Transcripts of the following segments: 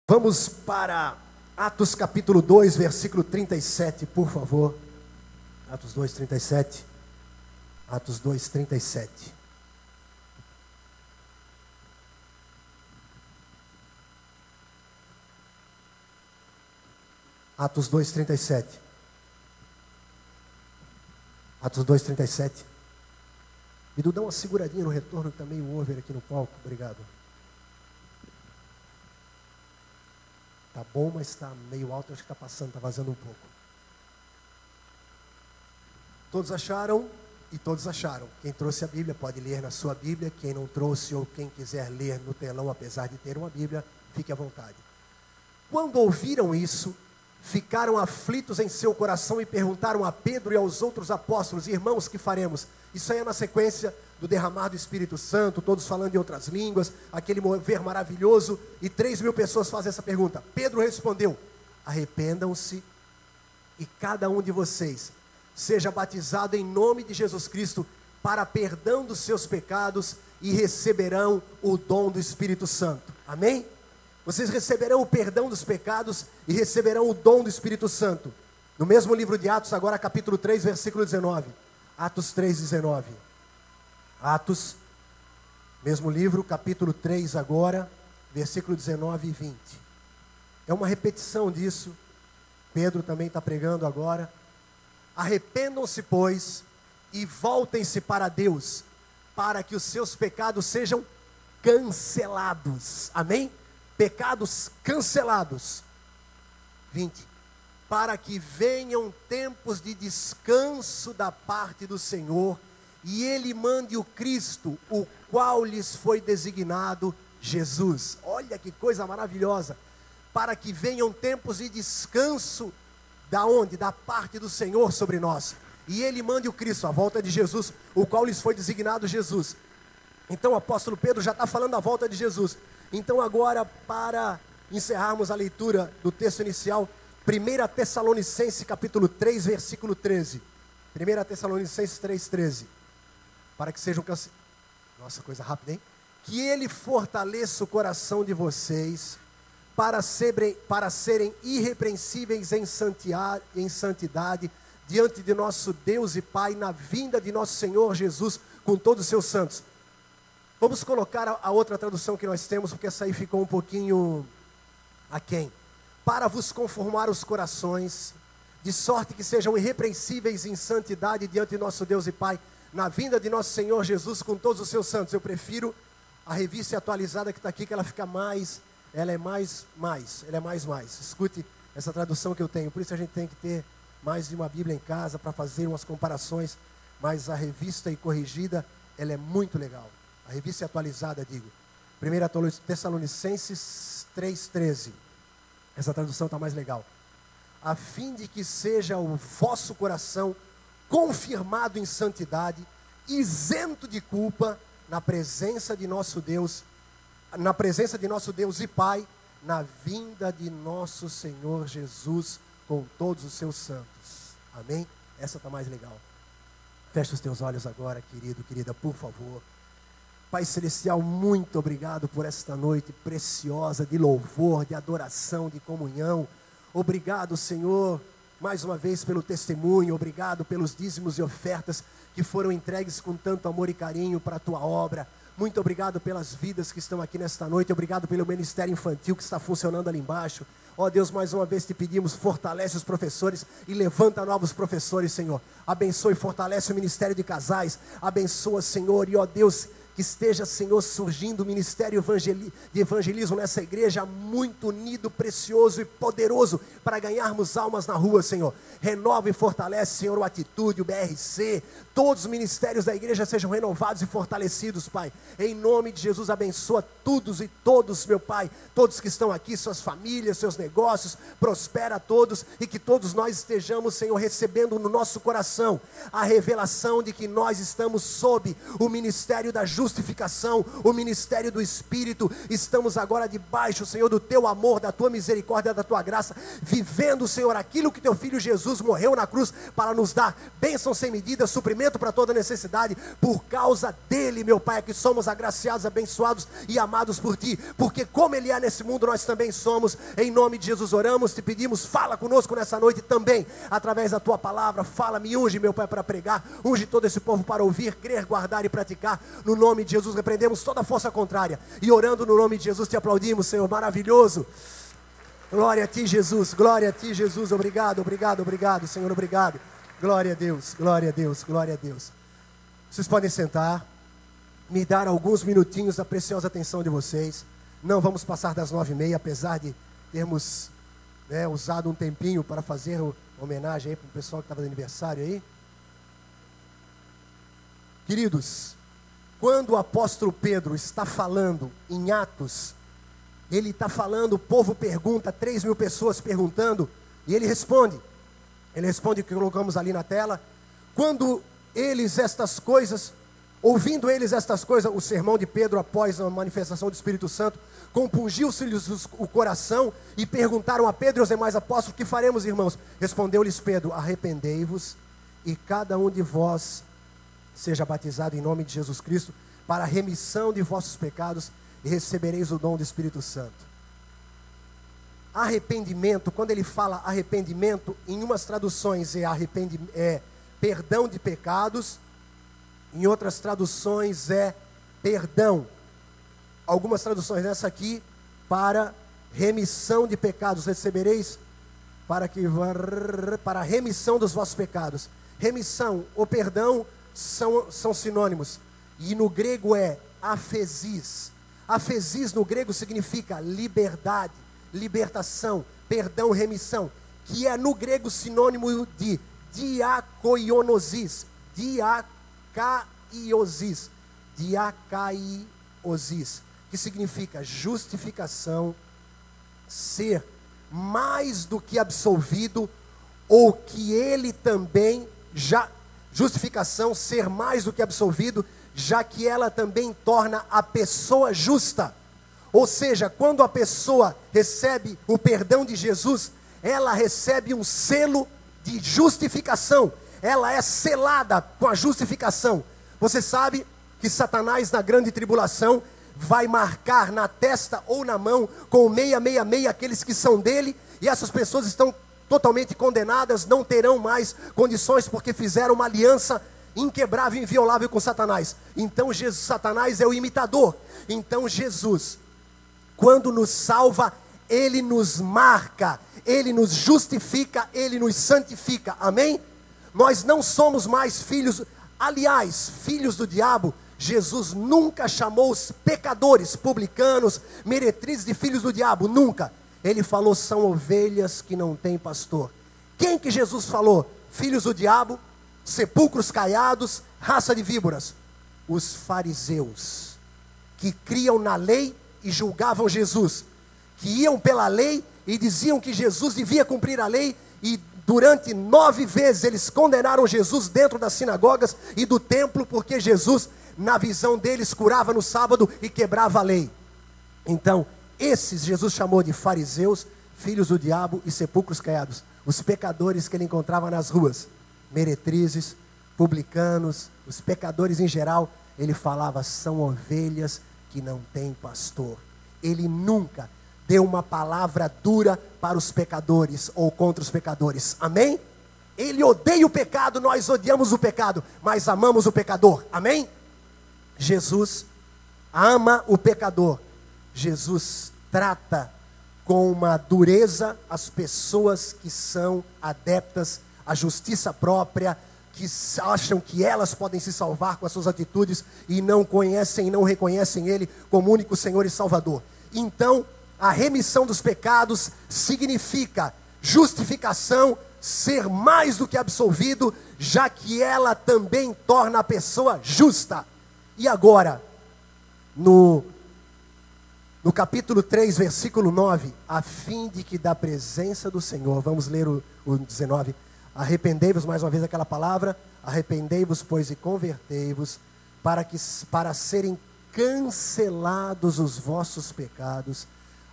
Vamos para Atos capítulo 2, versículo 37, por favor. Atos 2, 37. Atos 2, 37. Atos 2, 37. Atos 2, 37. Edu, dá uma seguradinha no retorno, que está meio over aqui no palco. Obrigado. Tá bom, mas está meio alto, acho que está passando, está vazando um pouco. Todos acharam? E todos acharam. Quem trouxe a Bíblia pode ler na sua Bíblia. Quem não trouxe ou quem quiser ler no telão, apesar de ter uma Bíblia, fique à vontade. Quando ouviram isso, ficaram aflitos em seu coração e perguntaram a Pedro e aos outros apóstolos: irmãos, que faremos? Isso aí é na sequência do derramar do Espírito Santo, todos falando em outras línguas, aquele mover maravilhoso, e 3.000 pessoas fazem essa pergunta. Pedro respondeu: arrependam-se e cada um de vocês seja batizado em nome de Jesus Cristo para perdão dos seus pecados e receberão o dom do Espírito Santo. Amém? Vocês receberão o perdão dos pecados e receberão o dom do Espírito Santo. No mesmo livro de Atos, agora capítulo 3, versículo 19. Atos 3, 19. Atos, mesmo livro, capítulo 3 agora, versículo 19 e 20. É uma repetição disso. Pedro também está pregando agora. Arrependam-se, pois, e voltem-se para Deus, para que os seus pecados sejam cancelados. Amém? Pecados cancelados. 20. Para que venham tempos de descanso da parte do Senhor, e Ele mande o Cristo, o qual lhes foi designado Jesus. Olha que coisa maravilhosa. Para que venham tempos de descanso, da onde? Da parte do Senhor sobre nós. E Ele mande o Cristo, a volta de Jesus, o qual lhes foi designado Jesus. Então o apóstolo Pedro já está falando da volta de Jesus. Então agora, para encerrarmos a leitura do texto inicial, 1 Tessalonicenses capítulo 3, versículo 13. 1 Tessalonicenses 3, 13. Para que sejam cancelados. Nossa, coisa rápida, hein? Que Ele fortaleça o coração de vocês para serem irrepreensíveis em santidade diante de nosso Deus e Pai na vinda de nosso Senhor Jesus com todos os seus santos. Vamos colocar a outra tradução que nós temos, porque essa aí ficou um pouquinho aquém. Para vos conformar os corações, de sorte que sejam irrepreensíveis em santidade diante de nosso Deus e Pai, na vinda de nosso Senhor Jesus com todos os seus santos. Eu prefiro a revista atualizada que está aqui, que ela fica mais, ela é mais. Escute essa tradução que eu tenho, por isso a gente tem que ter mais de uma Bíblia em casa para fazer umas comparações, mas a revista e corrigida, ela é muito legal. A revista atualizada, digo. 1 Tessalonicenses 3,13. Essa tradução está mais legal. A fim de que seja o vosso coração confirmado em santidade, isento de culpa, na presença de nosso Deus e Pai, na vinda de nosso Senhor Jesus com todos os seus santos. Amém? Essa está mais legal. Fecha os teus olhos agora, querido, querida, por favor. Pai Celestial, muito obrigado por esta noite preciosa de louvor, de adoração, de comunhão. Obrigado, Senhor, mais uma vez pelo testemunho. Obrigado pelos dízimos e ofertas que foram entregues com tanto amor e carinho para a Tua obra. Muito obrigado pelas vidas que estão aqui nesta noite. Obrigado pelo ministério infantil que está funcionando ali embaixo. Ó Deus, mais uma vez te pedimos, fortalece os professores e levanta novos professores, Senhor. Abençoe e fortalece o ministério de casais. Abençoa, Senhor, e ó Deus, que esteja, Senhor, surgindo o ministério de evangelismo nessa igreja, muito unido, precioso e poderoso, para ganharmos almas na rua, Senhor. Renova e fortalece, Senhor, o Atitude, o BRC, todos os ministérios da igreja sejam renovados e fortalecidos, Pai. Em nome de Jesus, abençoa todos e todos, meu Pai, todos que estão aqui, suas famílias, seus negócios, prospera a todos, e que todos nós estejamos, Senhor, recebendo no nosso coração a revelação de que nós estamos sob o ministério da justiça justificação, o ministério do Espírito. Estamos agora debaixo, Senhor, do Teu amor, da Tua misericórdia, da Tua graça, vivendo, Senhor, aquilo que Teu Filho Jesus morreu na cruz para nos dar bênção sem medida, suprimento para toda necessidade. Por causa dele, meu Pai, é que somos agraciados, abençoados e amados por Ti, porque como Ele é nesse mundo, nós também somos. Em nome de Jesus oramos, Te pedimos, fala conosco nessa noite também, através da Tua palavra. Fala, me unge, meu Pai, para pregar, unge todo esse povo para ouvir, crer, guardar e praticar. No nome de Jesus repreendemos toda força contrária, e orando no nome de Jesus Te aplaudimos, Senhor, maravilhoso. Glória a Ti, Jesus, glória a Ti, Jesus. Obrigado, obrigado, obrigado, Senhor, obrigado. Glória a Deus, glória a Deus, glória a Deus. Vocês podem sentar, me dar alguns minutinhos da preciosa atenção de vocês. Não vamos passar das 9h30, apesar de termos usado um tempinho para fazer homenagem aí para o pessoal que estava de aniversário aí. Queridos, quando o apóstolo Pedro está falando em Atos, ele está falando, o povo pergunta, 3.000 pessoas perguntando, e ele responde o que colocamos ali na tela. Quando ouvindo eles estas coisas, o sermão de Pedro após a manifestação do Espírito Santo, compungiu-se-lhes o coração, e perguntaram a Pedro e aos demais apóstolos: que faremos, irmãos? Respondeu-lhes Pedro: arrependei-vos, e cada um de vós seja batizado em nome de Jesus Cristo, para a remissão de vossos pecados, e recebereis o dom do Espírito Santo. Arrependimento, quando ele fala arrependimento, em umas traduções é perdão de pecados, em outras traduções é perdão. Algumas traduções nessa aqui, para remissão de pecados, recebereis para a remissão dos vossos pecados. Remissão ou perdão são sinônimos, e no grego é afesis. Afesis no grego significa liberdade, libertação, perdão, remissão, que é no grego sinônimo de diakoionosis, diacaiosis, que significa justificação, ser mais do que absolvido, ou que ele também justificação, ser mais do que absolvido, já que ela também torna a pessoa justa. Ou seja, quando a pessoa recebe o perdão de Jesus, ela recebe um selo de justificação, ela é selada com a justificação. Você sabe que Satanás, na grande tribulação, vai marcar na testa ou na mão com o 666 aqueles que são dele, e essas pessoas estão totalmente condenadas, não terão mais condições, porque fizeram uma aliança inquebrável e inviolável com Satanás. Então Satanás é o imitador. Então Jesus, quando nos salva, ele nos marca, ele nos justifica, ele nos santifica. Amém? Nós não somos mais filhos, aliás, filhos do diabo. Jesus nunca chamou os pecadores, publicanos, meretrizes de filhos do diabo, nunca. Ele falou: são ovelhas que não têm pastor. Quem que Jesus falou? Filhos do diabo, sepulcros caiados, raça de víboras. Os fariseus, que criam na lei e julgavam Jesus, que iam pela lei e diziam que Jesus devia cumprir a lei, e durante 9 vezes eles condenaram Jesus dentro das sinagogas e do templo, porque Jesus, na visão deles, curava no sábado e quebrava a lei. Então, esses Jesus chamou de fariseus, filhos do diabo e sepulcros caiados. Os pecadores que ele encontrava nas ruas, meretrizes, publicanos, os pecadores em geral, ele falava: são ovelhas que não têm pastor. Ele nunca deu uma palavra dura para os pecadores ou contra os pecadores. Amém? Ele odeia o pecado, nós odiamos o pecado, mas amamos o pecador. Amém? Jesus ama o pecador. Jesus trata com uma dureza as pessoas que são adeptas à justiça própria, que acham que elas podem se salvar com as suas atitudes e não conhecem e não reconhecem Ele como único Senhor e Salvador. Então, a remissão dos pecados significa justificação, ser mais do que absolvido, já que ela também torna a pessoa justa. E agora, no capítulo 3, versículo 9, a fim de que da presença do Senhor, vamos ler o 19, arrependei-vos, mais uma vez aquela palavra, arrependei-vos, pois, e convertei-vos, para serem cancelados os vossos pecados,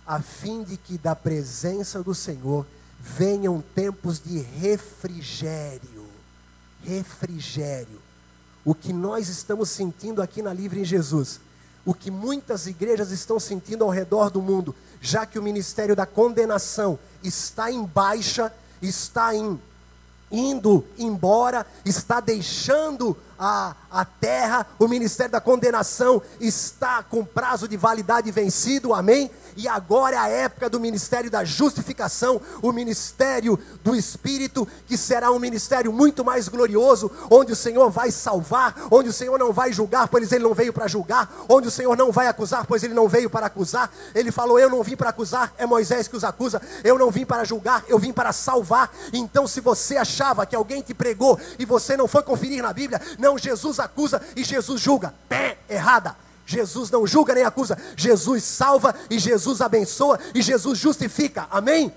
a fim de que da presença do Senhor venham tempos de refrigério. Refrigério. O que nós estamos sentindo aqui na Livre em Jesus, o que muitas igrejas estão sentindo ao redor do mundo, já que o ministério da condenação está em baixa, está indo embora, está deixando a terra, o ministério da condenação está com prazo de validade vencido, amém? E agora é a época do ministério da justificação, o ministério do Espírito, que será um ministério muito mais glorioso, onde o Senhor vai salvar, onde o Senhor não vai julgar, pois Ele não veio para julgar, onde o Senhor não vai acusar, pois Ele não veio para acusar. Ele falou, eu não vim para acusar, é Moisés que os acusa, eu não vim para julgar, eu vim para salvar. Então se você achava que alguém te pregou, e você não foi conferir na Bíblia, não, Jesus acusa e Jesus julga, errada. Jesus não julga nem acusa, Jesus salva e Jesus abençoa e Jesus justifica, amém?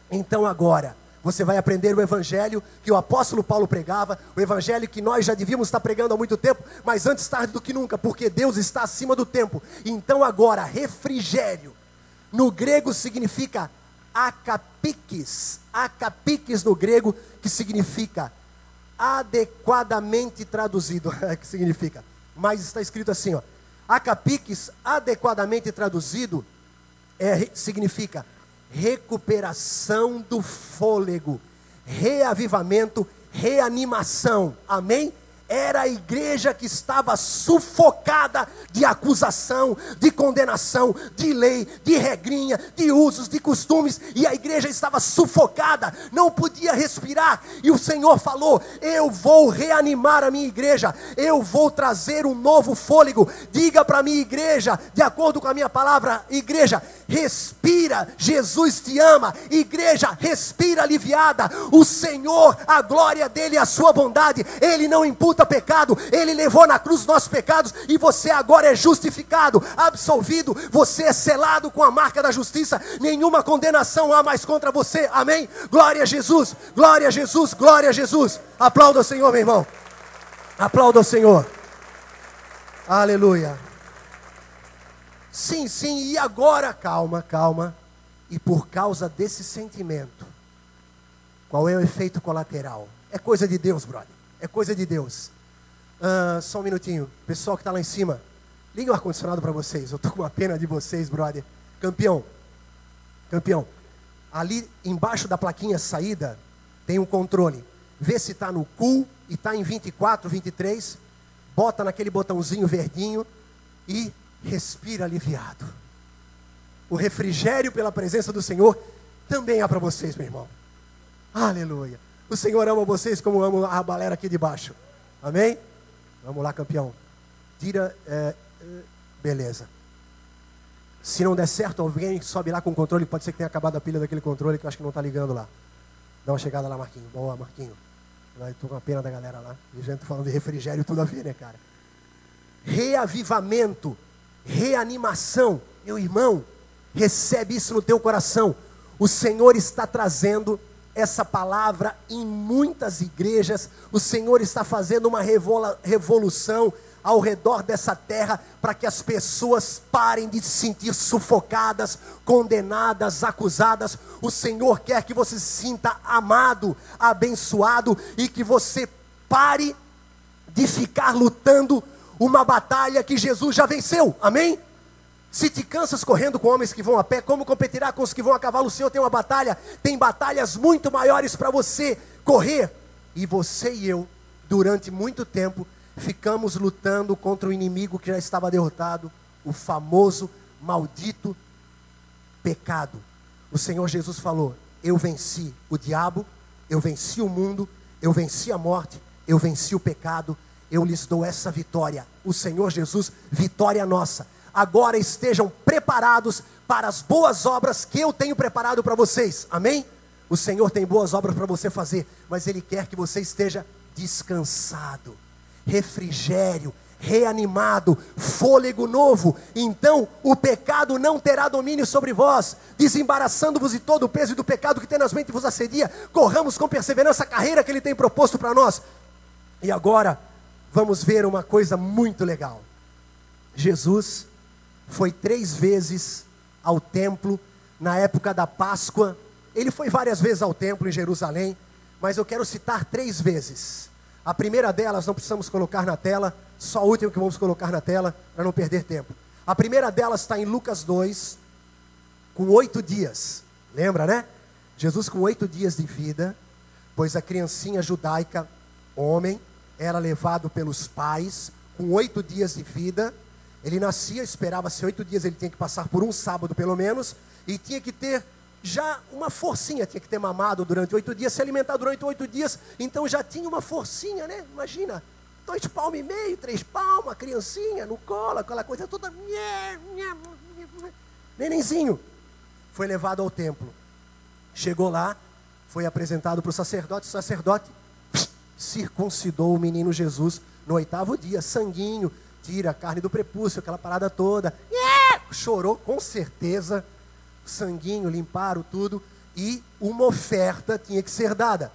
Então agora, você vai aprender o evangelho que o apóstolo Paulo pregava, o evangelho que nós já devíamos estar pregando há muito tempo, mas antes tarde do que nunca, porque Deus está acima do tempo. Então agora, refrigério, no grego significa akapikis, akapikis no grego, que significa adequadamente traduzido, que significa, mas está escrito assim, ó, akapikis, adequadamente traduzido, significa recuperação do fôlego, reavivamento, reanimação, amém? Era a igreja que estava sufocada de acusação, de condenação, de lei, de regrinha, de usos, de costumes, e a igreja estava sufocada, não podia respirar, e o Senhor falou, eu vou reanimar a minha igreja, eu vou trazer um novo fôlego. Diga para a minha igreja, de acordo com a minha palavra, igreja, respira, Jesus te ama, igreja, respira aliviada, o Senhor, a glória dele, a sua bondade, Ele não imputa pecado, Ele levou na cruz os nossos pecados, e você agora é justificado, absolvido, você é selado com a marca da justiça, nenhuma condenação há mais contra você, amém? Glória a Jesus, glória a Jesus, glória a Jesus. Aplauda o Senhor, meu irmão, aplauda o Senhor, aleluia. Sim, sim, e agora, calma, calma, e por causa desse sentimento, qual é o efeito colateral? É coisa de Deus, brother, é coisa de Deus. Só um minutinho, pessoal que está lá em cima, liga o ar-condicionado para vocês, eu estou com uma pena de vocês, brother. Campeão, ali embaixo da plaquinha saída, tem um controle, vê se está no cool e está em 24, 23, bota naquele botãozinho verdinho e respira aliviado. O refrigério pela presença do Senhor também é para vocês, meu irmão. Aleluia. O Senhor ama vocês como ama a galera aqui de baixo. Amém? Vamos lá, campeão. Tira, beleza. Se não der certo, alguém sobe lá com o controle. Pode ser que tenha acabado a pilha daquele controle que eu acho que não está ligando lá. Dá uma chegada lá, Marquinho. Boa, Marquinho. Estou com a pena da galera lá. E a gente falando de refrigério, tudo a ver, né, cara? Reavivamento, reanimação. Meu irmão, recebe isso no teu coração. O Senhor está trazendo essa palavra em muitas igrejas. O Senhor está fazendo uma revolução ao redor dessa terra, para que as pessoas parem de se sentir sufocadas, condenadas, acusadas. O Senhor quer que você se sinta amado, abençoado, e que você pare de ficar lutando uma batalha que Jesus já venceu, amém? Se te cansas correndo com homens que vão a pé, como competirá com os que vão a cavalo? O Senhor tem uma batalha, tem batalhas muito maiores para você correr. E você e eu, durante muito tempo, ficamos lutando contra o inimigo que já estava derrotado, o famoso, maldito pecado. O Senhor Jesus falou, eu venci o diabo, eu venci o mundo, eu venci a morte, eu venci o pecado, eu lhes dou essa vitória. O Senhor Jesus, vitória nossa. Agora estejam preparados para as boas obras que eu tenho preparado para vocês, amém? O Senhor tem boas obras para você fazer, mas Ele quer que você esteja descansado, refrigério, reanimado, fôlego novo. Então o pecado não terá domínio sobre vós, desembaraçando-vos de todo o peso do pecado que tenazmente vos assedia. Corramos com perseverança a carreira que Ele tem proposto para nós. E agora, vamos ver uma coisa muito legal. Jesus foi 3 vezes ao templo na época da Páscoa. Ele foi várias vezes ao templo em Jerusalém, mas eu quero citar 3 vezes. A primeira delas não precisamos colocar na tela, só a última que vamos colocar na tela, para não perder tempo. A primeira delas está em Lucas 2, com 8 dias. Lembra, né? Jesus com 8 dias de vida, pois a criancinha judaica, homem, era levado pelos pais, com 8 dias de vida. Ele nascia, esperava-se 8 dias, ele tinha que passar por um sábado pelo menos, e tinha que ter já uma forcinha, tinha que ter mamado durante 8 dias, se alimentar durante 8 dias, então já tinha uma forcinha, né? Imagina, 2,5 palmos, 3 palmos, a criancinha no colo, aquela coisa toda, nenenzinho. Foi levado ao templo, chegou lá, foi apresentado para o sacerdote circuncidou o menino Jesus no 8º dia, sanguinho, tira a carne do prepúcio, aquela parada toda, chorou com certeza, sanguinho, limparam tudo, e uma oferta tinha que ser dada,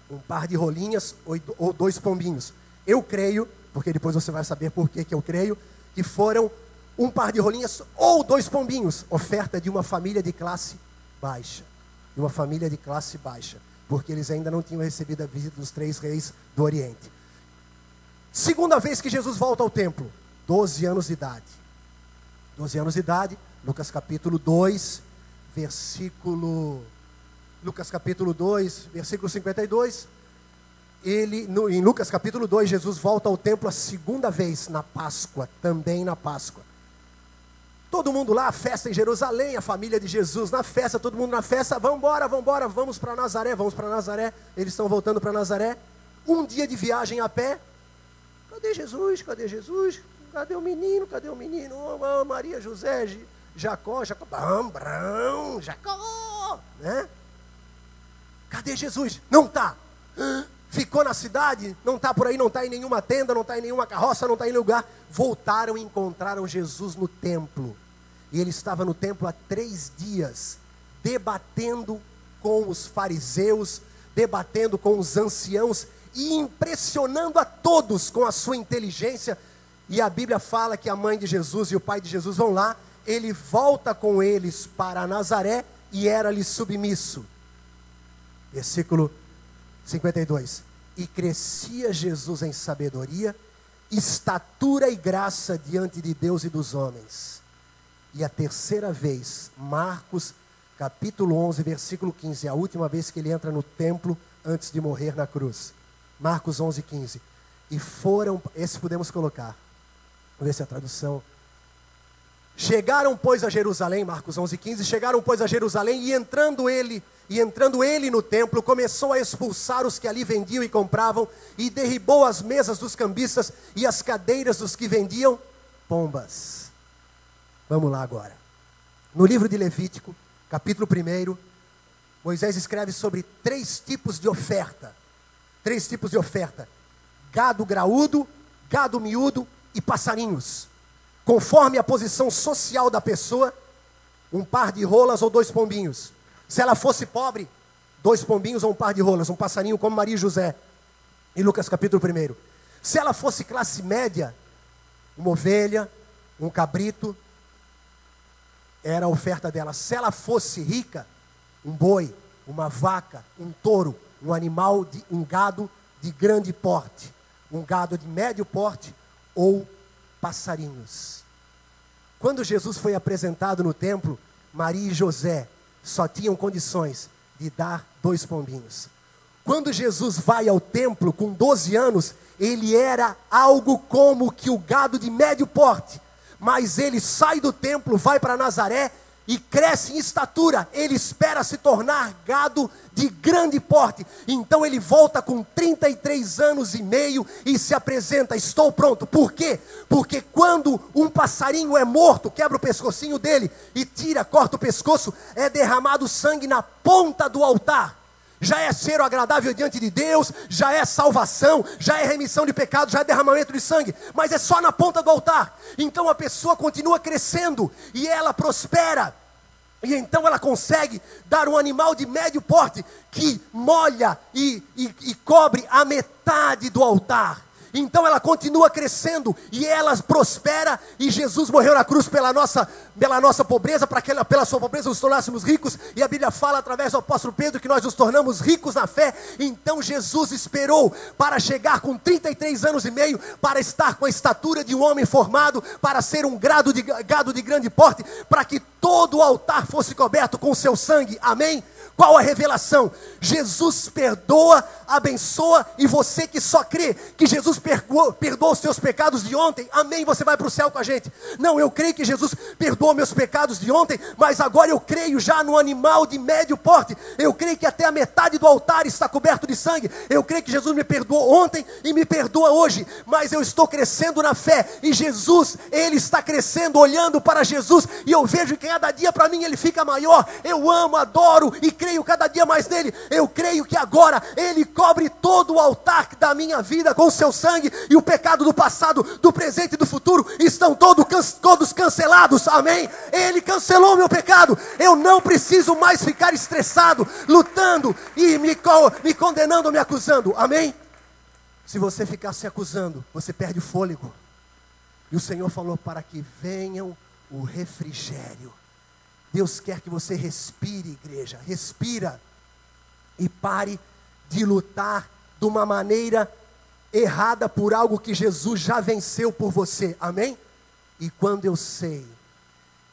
um par de rolinhas ou 2 pombinhos. Eu creio, porque depois você vai saber por que eu creio, que foram um par de rolinhas ou 2 pombinhos, oferta de uma família de classe baixa, porque eles ainda não tinham recebido a visita dos 3 reis do Oriente. Segunda vez que Jesus volta ao templo, 12 anos de idade. 12 anos de idade, Lucas capítulo 2, versículo 52. Em Lucas capítulo 2, Jesus volta ao templo a segunda vez, na Páscoa, também na Páscoa. Todo mundo lá, festa em Jerusalém, a família de Jesus na festa, todo mundo na festa, vamos embora, vamos para Nazaré. Eles estão voltando para Nazaré, um dia de viagem a pé. Cadê Jesus? Cadê o menino? Oh, Maria, José, Jacó, Jacó, né? Cadê Jesus? Não está. Ficou na cidade, não está por aí, não está em nenhuma tenda, não está em nenhuma carroça, não está em nenhum lugar. Voltaram e encontraram Jesus no templo. E ele estava no templo há 3 dias, debatendo com os fariseus, debatendo com os anciãos e impressionando a todos com a sua inteligência. E a Bíblia fala que a mãe de Jesus e o pai de Jesus vão lá, ele volta com eles para Nazaré e era-lhe submisso. Versículo 52. E crescia Jesus em sabedoria, estatura e graça diante de Deus e dos homens. E a terceira vez, Marcos capítulo 11, versículo 15, a última vez que ele entra no templo antes de morrer na cruz. Marcos 11, 15. E foram, esse podemos colocar, vamos ver se a tradução. Chegaram, pois, a Jerusalém, Marcos 11, 15, chegaram, pois, a Jerusalém, e entrando ele no templo, começou a expulsar os que ali vendiam e compravam, e derribou as mesas dos cambistas e as cadeiras dos que vendiam pombas. Vamos lá agora. No livro de Levítico, capítulo 1, Moisés escreve sobre 3 tipos de oferta. 3 tipos de oferta: gado graúdo, gado miúdo e passarinhos. Conforme a posição social da pessoa, um par de rolas ou 2 pombinhos. Se ela fosse pobre, 2 pombinhos ou um par de rolas, um passarinho como Maria e José, em Lucas capítulo 1. Se ela fosse classe média, uma ovelha, um cabrito, era a oferta dela. Se ela fosse rica, um boi, uma vaca, um touro, um gado de grande porte, um gado de médio porte ou passarinhos. Quando Jesus foi apresentado no templo, Maria e José só tinham condições de dar 2 pombinhos. Quando Jesus vai ao templo com 12 anos, ele era algo como que o gado de médio porte. Mas ele sai do templo, vai para Nazaré e cresce em estatura. Ele espera se tornar gado de grande porte. Então ele volta com 33 anos e meio e se apresenta: estou pronto. Por quê? Porque quando um passarinho é morto, quebra o pescocinho dele e corta o pescoço, é derramado sangue na ponta do altar. Já é cheiro agradável diante de Deus, já é salvação, já é remissão de pecados, já é derramamento de sangue, mas é só na ponta do altar. Então a pessoa continua crescendo e ela prospera, e então ela consegue dar um animal de médio porte que molha e cobre a metade do altar. Então ela continua crescendo e ela prospera, e Jesus morreu na cruz pela nossa pobreza, para que pela sua pobreza nos tornássemos ricos, e a Bíblia fala através do apóstolo Pedro que nós nos tornamos ricos na fé. Então Jesus esperou para chegar com 33 anos e meio, para estar com a estatura de um homem formado, para ser um gado de grande porte, para que todo o altar fosse coberto com o seu sangue. Amém? Qual a revelação? Jesus perdoa, abençoa, e você que só crê que Jesus perdoa os seus pecados de ontem, amém, você vai para o céu com a gente. Não, eu creio que Jesus perdoa meus pecados de ontem, mas agora eu creio já no animal de médio porte. Eu creio que até a metade do altar está coberto de sangue. Eu creio que Jesus me perdoou ontem e me perdoa hoje, mas eu estou crescendo na fé, e Jesus, Ele está crescendo olhando para Jesus, e eu vejo que cada dia para mim Ele fica maior. Eu amo, adoro e creio cada dia mais nele. Eu creio que agora Ele cobre todo o altar da minha vida com o seu sangue, e o pecado do passado, do presente e do futuro estão todos cancelados. Amém? Ele cancelou o meu pecado. Eu não preciso mais ficar estressado, lutando e me condenando, me acusando. Amém? Se você ficar se acusando, você perde o fôlego. E o Senhor falou para que venham o refrigério. Deus quer que você respire, igreja. Respira. E pare de lutar de uma maneira errada por algo que Jesus já venceu por você. Amém? E quando eu sei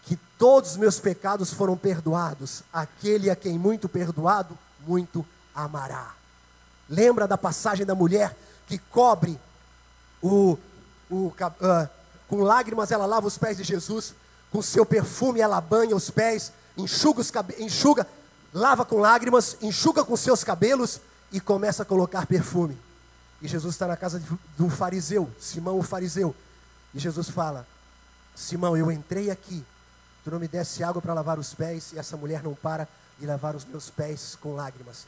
que todos os meus pecados foram perdoados, aquele a quem muito perdoado, muito amará. Lembra da passagem da mulher que cobre com lágrimas ela lava os pés de Jesus, com seu perfume ela banha os pés, enxuga, lava com lágrimas, enxuga com seus cabelos e começa a colocar perfume. E Jesus está na casa de um fariseu, Simão o fariseu. E Jesus fala: Simão, eu entrei aqui, tu não me desse água para lavar os pés, e essa mulher não para de lavar os meus pés com lágrimas.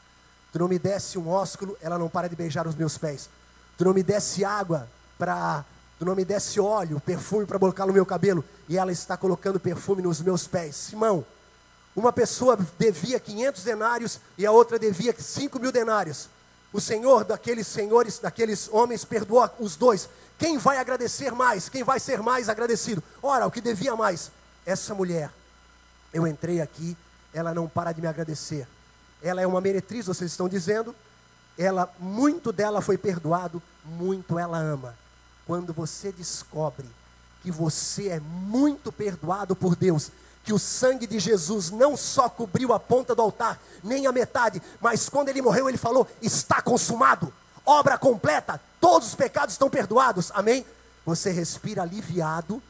Tu não me desse um ósculo, ela não para de beijar os meus pés. Tu não me desse água tu não me desse óleo, perfume para colocar no meu cabelo, e ela está colocando perfume nos meus pés. Simão, uma pessoa devia 500 denários e a outra devia 5.000 denários. O Senhor daqueles homens perdoou os dois. Quem vai agradecer mais? Quem vai ser mais agradecido? Ora, o que devia mais. Essa mulher, eu entrei aqui, ela não para de me agradecer. Ela é uma meretriz, vocês estão dizendo. Muito dela foi perdoado, muito ela ama. Quando você descobre que você é muito perdoado por Deus, que o sangue de Jesus não só cobriu a ponta do altar, nem a metade, mas quando Ele morreu, Ele falou: está consumado, obra completa, todos os pecados estão perdoados, amém? Você respira aliviado,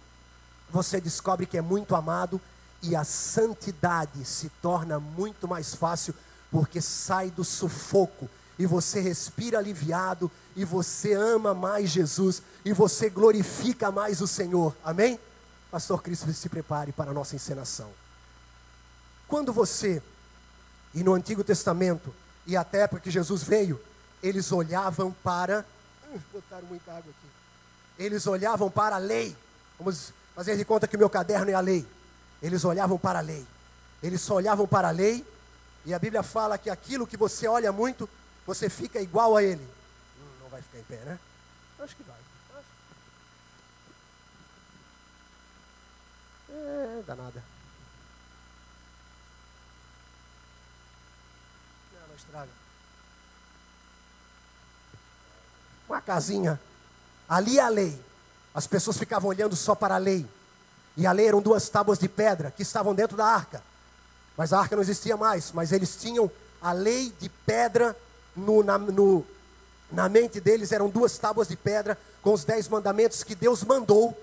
você descobre que é muito amado, e a santidade se torna muito mais fácil, porque sai do sufoco, e você respira aliviado, e você ama mais Jesus, e você glorifica mais o Senhor, amém? Pastor Cristo, se prepare para a nossa encenação. Quando você, e no Antigo Testamento, e até a época que Jesus veio, eles olhavam para, botaram muita água aqui, eles olhavam para a lei. Vamos fazer de conta que o meu caderno é a lei. Eles olhavam para a lei, eles só olhavam para a lei, e a Bíblia fala que aquilo que você olha muito, você fica igual a ele. Não vai ficar em pé, né? Acho que vai. Dá nada. Não estraga. Uma casinha. Ali é a lei. As pessoas ficavam olhando só para a lei. E a lei eram 2 tábuas de pedra que estavam dentro da arca. Mas a arca não existia mais. Mas eles tinham a lei de pedra na mente deles. Eram 2 tábuas de pedra com os 10 mandamentos que Deus mandou,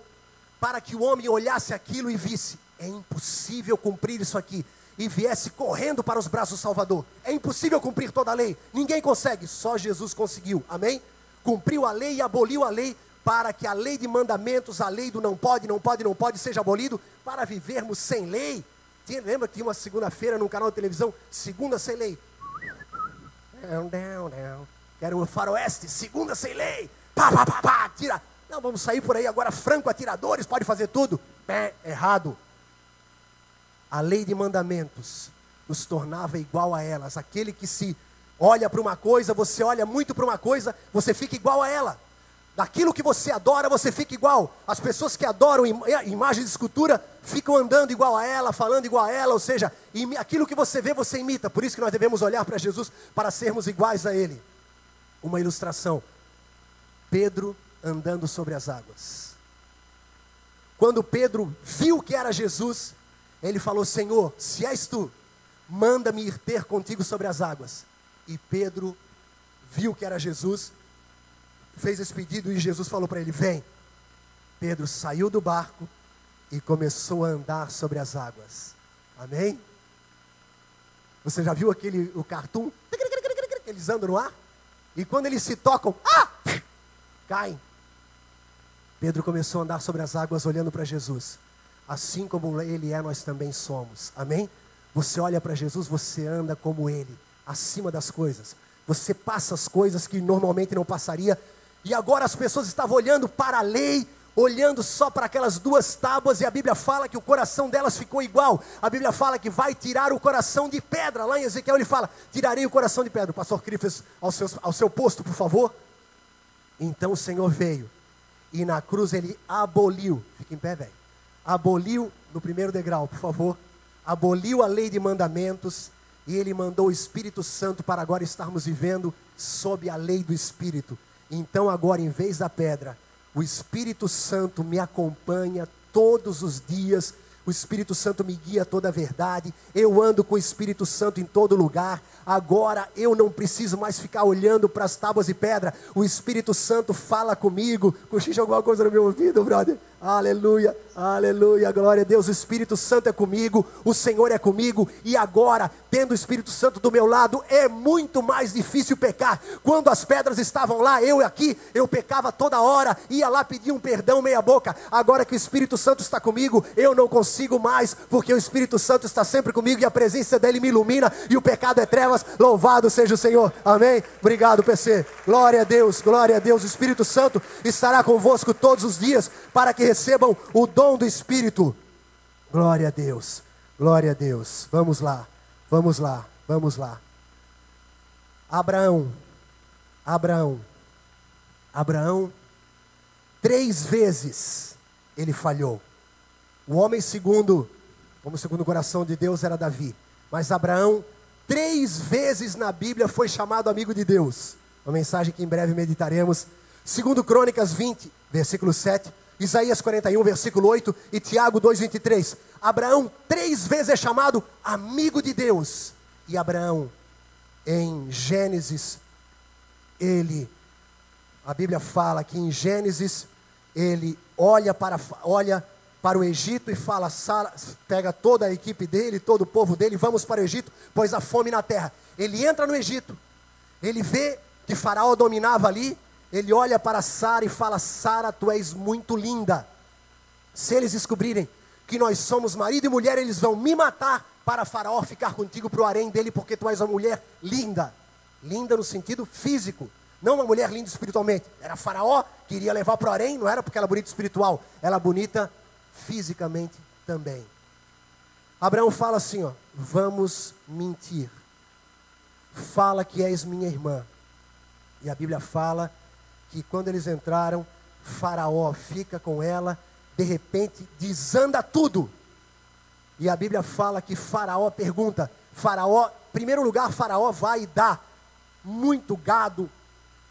para que o homem olhasse aquilo e visse: é impossível cumprir isso aqui, e viesse correndo para os braços do Salvador. É impossível cumprir toda a lei, ninguém consegue, só Jesus conseguiu, amém? Cumpriu a lei e aboliu a lei, para que a lei de mandamentos, a lei do não pode, não pode, não pode, seja abolido, para vivermos sem lei. Lembra que tinha uma segunda-feira num canal de televisão, segunda sem lei? Era o faroeste, segunda sem lei, tira. Não, vamos sair por aí agora franco atiradores, pode fazer tudo. Errado. A lei de mandamentos nos tornava igual a elas. Aquele que se olha para uma coisa, você olha muito para uma coisa, você fica igual a ela. Daquilo que você adora, você fica igual. As pessoas que adoram imagem de escultura ficam andando igual a ela, falando igual a ela. Ou seja, aquilo que você vê, você imita. Por isso que nós devemos olhar para Jesus para sermos iguais a Ele. Uma ilustração. Pedro andando sobre as águas. Quando Pedro viu que era Jesus, ele falou: Senhor, se és tu, manda-me ir ter contigo sobre as águas. E Pedro viu que era Jesus, fez esse pedido e Jesus falou para ele: vem. Pedro saiu do barco e começou a andar sobre as águas. Amém? Você já viu o cartoon? Eles andam no ar e quando eles se tocam, caem. Pedro começou a andar sobre as águas olhando para Jesus. Assim como Ele é, nós também somos. Amém? Você olha para Jesus, você anda como Ele, acima das coisas. Você passa as coisas que normalmente não passaria. E agora as pessoas estavam olhando para a lei, olhando só para aquelas 2 tábuas. E a Bíblia fala que o coração delas ficou igual. A Bíblia fala que vai tirar o coração de pedra. Lá em Ezequiel ele fala: tirarei o coração de pedra. O pastor Crifes, ao seu posto, por favor. Então o Senhor veio. E na cruz ele aboliu. Fica em pé, velho. Aboliu, no primeiro degrau, por favor. Aboliu a lei de mandamentos. E ele mandou o Espírito Santo para agora estarmos vivendo sob a lei do Espírito. Então agora, em vez da pedra, o Espírito Santo me acompanha todos os dias. O Espírito Santo me guia a toda a verdade. Eu ando com o Espírito Santo em todo lugar. Agora eu não preciso mais ficar olhando para as tábuas de pedra. O Espírito Santo fala comigo. Cochicha alguma coisa no meu ouvido, brother? Aleluia, aleluia, glória a Deus. O Espírito Santo é comigo, o Senhor é comigo. E agora, tendo o Espírito Santo do meu lado, é muito mais difícil pecar. Quando as pedras estavam lá, eu aqui, eu pecava toda hora. Ia lá pedir um perdão meia boca. Agora que o Espírito Santo está comigo, eu não consigo mais, porque o Espírito Santo está sempre comigo e a presença dele me ilumina e o pecado é trevas. Louvado seja o Senhor, amém? Obrigado, PC, glória a Deus, glória a Deus. O Espírito Santo estará convosco todos os dias para que recebam o dom do Espírito. Glória a Deus, glória a Deus. Vamos lá, vamos lá, vamos lá. Abraão, 3 vezes ele falhou. O homem segundo o coração de Deus era Davi. Mas Abraão, 3 vezes na Bíblia foi chamado amigo de Deus. Uma mensagem que em breve meditaremos. 2 Crônicas 20, versículo 7. Isaías 41, versículo 8. E Tiago 2, 23. Abraão 3 vezes é chamado amigo de Deus. E Abraão, em Gênesis, a Bíblia fala que em Gênesis, ele olha para o Egito e fala: pega toda a equipe dele, todo o povo dele, vamos para o Egito, pois há fome na terra. Ele entra no Egito, ele vê que Faraó dominava ali, ele olha para Sara e fala: Sara, tu és muito linda. Se eles descobrirem que nós somos marido e mulher, eles vão me matar, para Faraó ficar contigo para o harém dele, porque tu és uma mulher linda. Linda no sentido físico, não uma mulher linda espiritualmente. Era Faraó que iria levar para o harém, não era porque ela é bonita espiritual, ela é bonita fisicamente também. Abraão fala assim, vamos mentir. Fala que és minha irmã. E a Bíblia fala que quando eles entraram, Faraó fica com ela, de repente desanda tudo. E a Bíblia fala que Faraó pergunta, em primeiro lugar, Faraó vai e dá muito gado,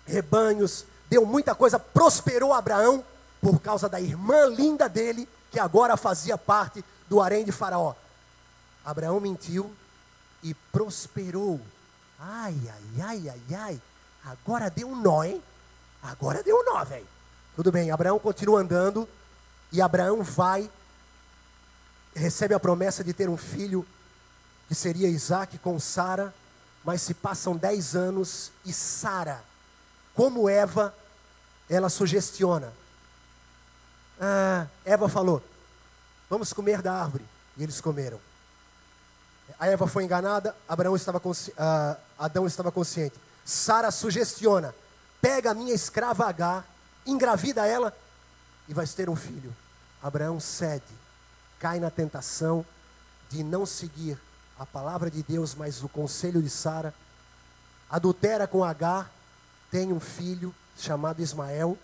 rebanhos, deu muita coisa, prosperou Abraão por causa da irmã linda dele, que agora fazia parte do harém de Faraó. Abraão mentiu e prosperou. Ai, agora deu um nó, hein? Agora deu um nó, velho. Tudo bem, Abraão continua andando, e Abraão recebe a promessa de ter um filho, que seria Isaque com Sara, mas se passam 10 anos, e Sara, como Eva, ela sugestiona. Eva falou, vamos comer da árvore, e eles comeram. A Eva foi enganada, Adão estava consciente. Sara sugestiona, pega a minha escrava Agar, engravida ela, e vais ter um filho. Abraão cede, cai na tentação de não seguir a palavra de Deus, mas o conselho de Sara, adultera com Agar, tem um filho chamado Ismael,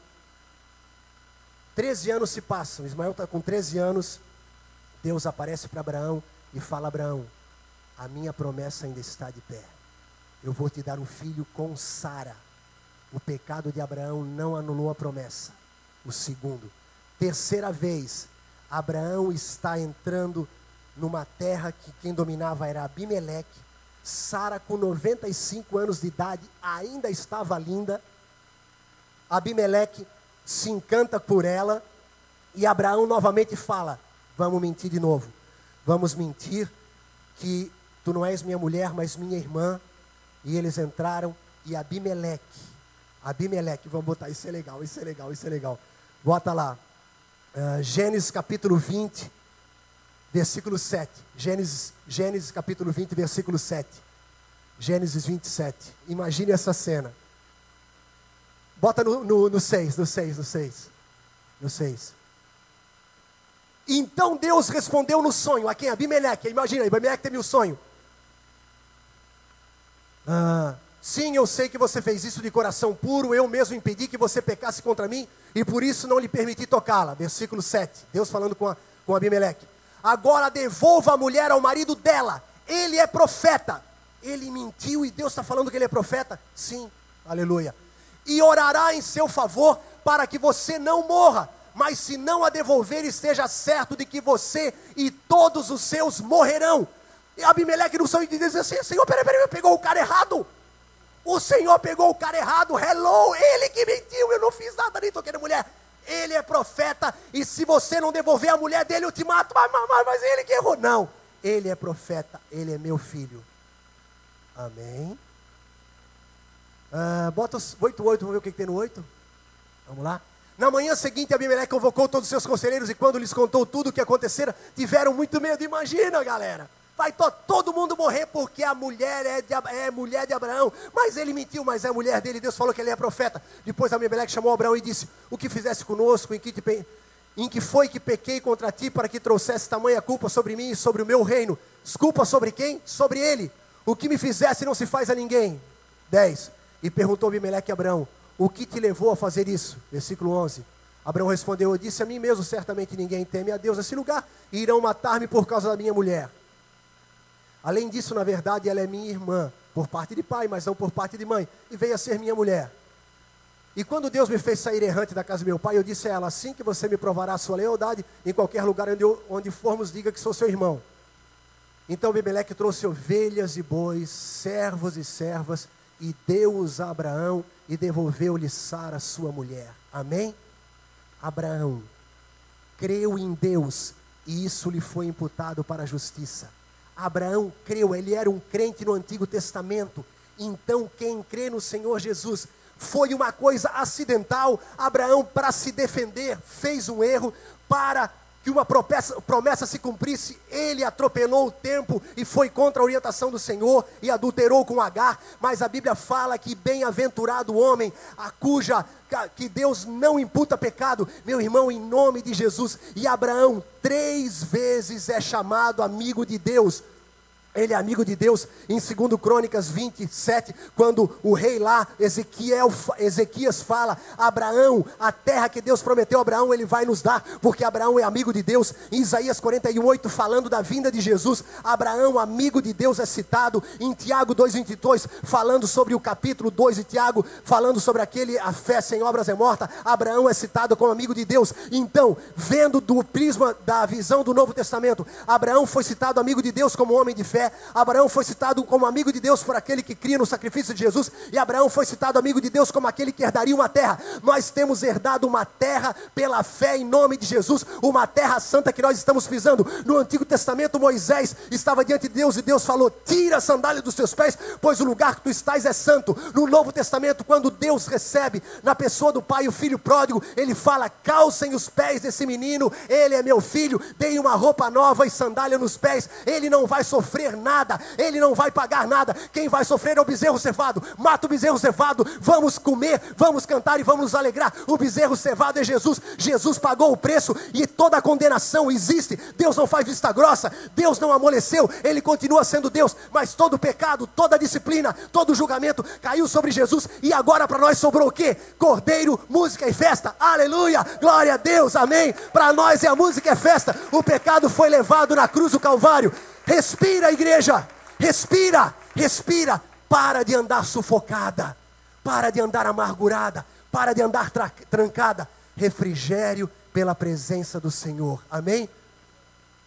13 anos se passam, Ismael está com 13 anos, Deus aparece para Abraão e fala: Abraão, a minha promessa ainda está de pé. Eu vou te dar um filho com Sara. O pecado de Abraão não anulou a promessa. O segundo, terceira vez, Abraão está entrando numa terra que quem dominava era Abimeleque. Sara, com 95 anos de idade, ainda estava linda. Abimeleque se encanta por ela. E Abraão novamente fala: vamos mentir de novo. Vamos mentir que tu não és minha mulher, mas minha irmã. E eles entraram e Abimeleque, vamos botar, isso é legal, isso é legal, isso é legal. Bota lá, Gênesis capítulo 20, versículo 7. Gênesis capítulo 20, versículo 7. Gênesis 27. Imagine essa cena. Bota no 6. Então Deus respondeu no sonho. A quem? Abimeleque. Imagina, Abimeleque teve um sonho. Sim, eu sei que você fez isso de coração puro. Eu mesmo impedi que você pecasse contra mim, e por isso não lhe permiti tocá-la. Versículo 7. Deus falando com Abimeleque. Agora devolva a mulher ao marido dela. Ele é profeta. Ele mentiu e Deus está falando que ele é profeta? Sim, aleluia. E orará em seu favor para que você não morra. Mas se não a devolver, esteja certo de que você e todos os seus morrerão. E Abimeleque no sonho diz assim: Senhor, peraí, pegou o cara errado. O Senhor pegou o cara errado. Hello, ele que mentiu, eu não fiz nada, nem toquei na mulher. Ele é profeta, e se você não devolver a mulher dele, eu te mato. Mas ele que errou. Não, ele é profeta, ele é meu filho. Amém. Bota os 8, vamos ver o que tem no 8. Vamos lá. Na manhã seguinte, Abimeleque convocou todos os seus conselheiros, e quando lhes contou tudo o que acontecera, tiveram muito medo. Imagina, galera, vai todo mundo morrer porque a mulher é mulher de Abraão. Mas ele mentiu, mas é a mulher dele. Deus falou que ele é profeta. Depois Abimeleque chamou Abraão e disse: o que fizeste conosco, em que foi que pequei contra ti, para que trouxesse tamanha culpa sobre mim e sobre o meu reino? Culpa sobre quem? Sobre ele. O que me fizesse não se faz a ninguém. 10. E perguntou Abimeleque a Abraão: o que te levou a fazer isso? Versículo 11. Abraão respondeu: eu disse a mim mesmo, certamente ninguém teme a Deus nesse lugar, e irão matar-me por causa da minha mulher. Além disso, na verdade, ela é minha irmã, por parte de pai, mas não por parte de mãe, e veio a ser minha mulher. E quando Deus me fez sair errante da casa do meu pai, eu disse a ela: assim que você me provará a sua lealdade, em qualquer lugar onde formos, diga que sou seu irmão. Então Abimeleque trouxe ovelhas e bois, servos e servas, e deu-os a Abraão, e devolveu-lhe Sara, sua mulher. Amém? Abraão creu em Deus, e isso lhe foi imputado para a justiça. Abraão creu, ele era um crente no Antigo Testamento. Então quem crê no Senhor Jesus, foi uma coisa acidental. Abraão, para se defender, fez um erro. Para que uma promessa se cumprisse, ele atropelou o tempo e foi contra a orientação do Senhor e adulterou com Agar. Mas a Bíblia fala que bem-aventurado o homem que Deus não imputa pecado. Meu irmão, em nome de Jesus. E Abraão 3 vezes é chamado amigo de Deus. Ele é amigo de Deus em 2 Crônicas 27, quando o rei lá, Ezequias fala: Abraão, a terra que Deus prometeu a Abraão, ele vai nos dar, porque Abraão é amigo de Deus. Em Isaías 41:8, falando da vinda de Jesus, Abraão, amigo de Deus, é citado. Em Tiago 2:22, falando sobre o capítulo 2 de Tiago, falando sobre a fé sem obras é morta, Abraão é citado como amigo de Deus. Então, vendo do prisma da visão do Novo Testamento, Abraão foi citado amigo de Deus como homem de fé. Abraão foi citado como amigo de Deus por aquele que cria no sacrifício de Jesus. E Abraão foi citado amigo de Deus como aquele que herdaria uma terra. Nós temos herdado uma terra pela fé em nome de Jesus. Uma terra santa que nós estamos pisando. No Antigo Testamento, Moisés estava diante de Deus e Deus falou: tira a sandália dos teus pés, pois o lugar que tu estás é santo. No Novo Testamento, quando Deus recebe na pessoa do Pai o Filho pródigo, ele fala: calcem os pés desse menino, ele é meu filho, deem uma roupa nova e sandália nos pés. Ele não vai sofrer sofrer nada, ele não vai pagar nada. Quem vai sofrer é o bezerro cevado. Mata o bezerro cevado, vamos comer, vamos cantar e vamos nos alegrar. O bezerro cevado é Jesus. Jesus pagou o preço e toda a condenação existe. Deus não faz vista grossa, Deus não amoleceu, ele continua sendo Deus, mas todo pecado, toda disciplina, todo julgamento caiu sobre Jesus. E agora para nós sobrou o quê? Cordeiro, música e festa. Aleluia, glória a Deus, amém. Para nós é a música, é festa. O pecado foi levado na cruz do Calvário. Respira, igreja, respira, respira. Para de andar sufocada, para de andar amargurada, para de andar trancada. Refrigério pela presença do Senhor, amém?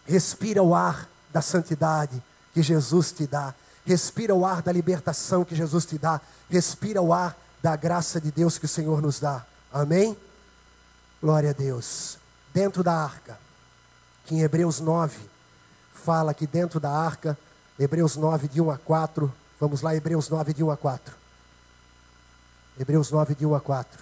Respira o ar da santidade que Jesus te dá. Respira o ar da libertação que Jesus te dá. Respira o ar da graça de Deus que o Senhor nos dá, amém? Glória a Deus. Dentro da arca, que em Hebreus 9, fala que dentro da arca, Hebreus 9 de 1 a 4, vamos lá, Hebreus 9 de 1 a 4. Hebreus 9 de 1 a 4.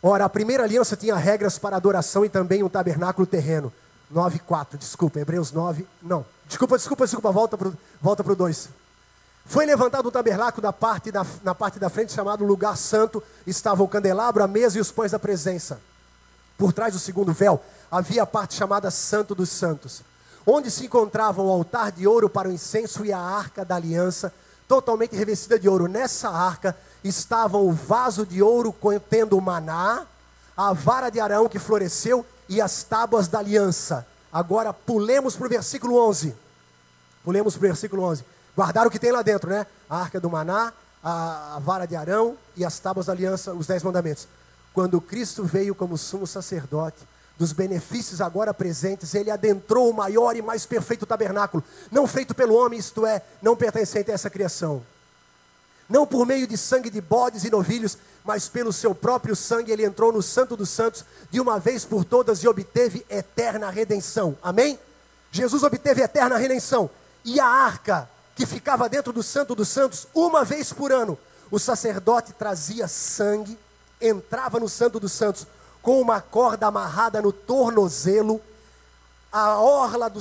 Ora, a primeira aliança tinha regras para adoração e também um tabernáculo terreno. 9:4, desculpa, Hebreus 9, não. Desculpa, volta pro 2. Foi levantado um tabernáculo na parte da frente, chamado Lugar Santo. Estava o candelabro, a mesa e os pães da presença. Por trás do segundo véu, havia a parte chamada Santo dos Santos, onde se encontrava o altar de ouro para o incenso e a arca da aliança, totalmente revestida de ouro. Nessa arca estavam o vaso de ouro contendo o maná, a vara de Arão que floresceu e as tábuas da aliança. Agora pulemos para o versículo 11. Guardaram o que tem lá dentro, né? A arca do maná, a vara de Arão e as tábuas da aliança, os 10 mandamentos. Quando Cristo veio como sumo sacerdote, dos benefícios agora presentes, ele adentrou o maior e mais perfeito tabernáculo, não feito pelo homem, isto é, não pertencente a essa criação. Não por meio de sangue de bodes e novilhos, mas pelo seu próprio sangue ele entrou no Santo dos Santos, de uma vez por todas, e obteve eterna redenção. Amém? Jesus obteve eterna redenção. E a arca que ficava dentro do Santo dos Santos, uma vez por ano, o sacerdote trazia sangue, entrava no Santo dos Santos, com uma corda amarrada no tornozelo, a orla